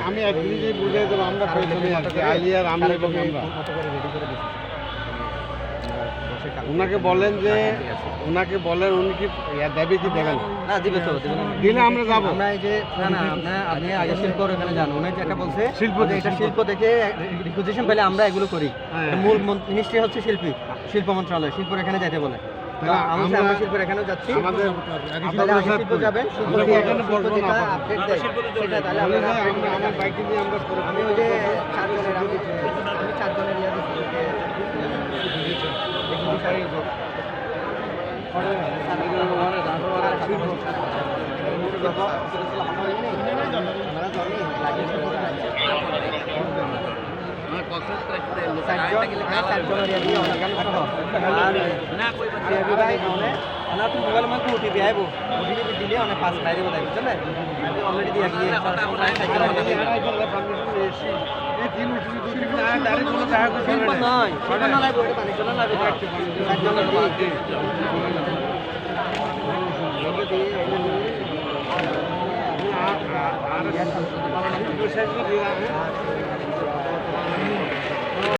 আমি এক মিনিটে বুঝে দেবো আমরা প্রয়োজনে আছি আলিয়ার আমি এবং আমরা ওনাকে বলেন যে ওনাকে বলেন উনি কি দেবে কি দেবেন না দিবে তো দিলে আমরা যাবো আমরা এই যে না আপনি আগে শিল্প এখানে যান উনি যেটা বলছে শিল্প এটা শিল্প দেখে রিকুইজিশন পেলে আমরা এগুলো করি মূল মিনিস্ট্রি হচ্ছে শিল্প মন্ত্রণালয় শিল্পের এখানে যেতে বলে আমরা শিল্পের এখানেও যাচ্ছি আমাদের শিল্প যাবেন এখানে বলবো না আপডেট দেয় সেটা তাহলে আমরা আমার বাইকে নিয়ে আমরা আমি ওই যে চারজনের আমি চারজনের ইয়ে মোবাইল মধ্যে ওটিপি আইব ওটিপি দিলে অনেক পাস খাই দেবো তাই বুঝছেন অলরেডি দিয়ে গিয়ে নয় সেটা না লাগবে পানি চলে লাগবে আর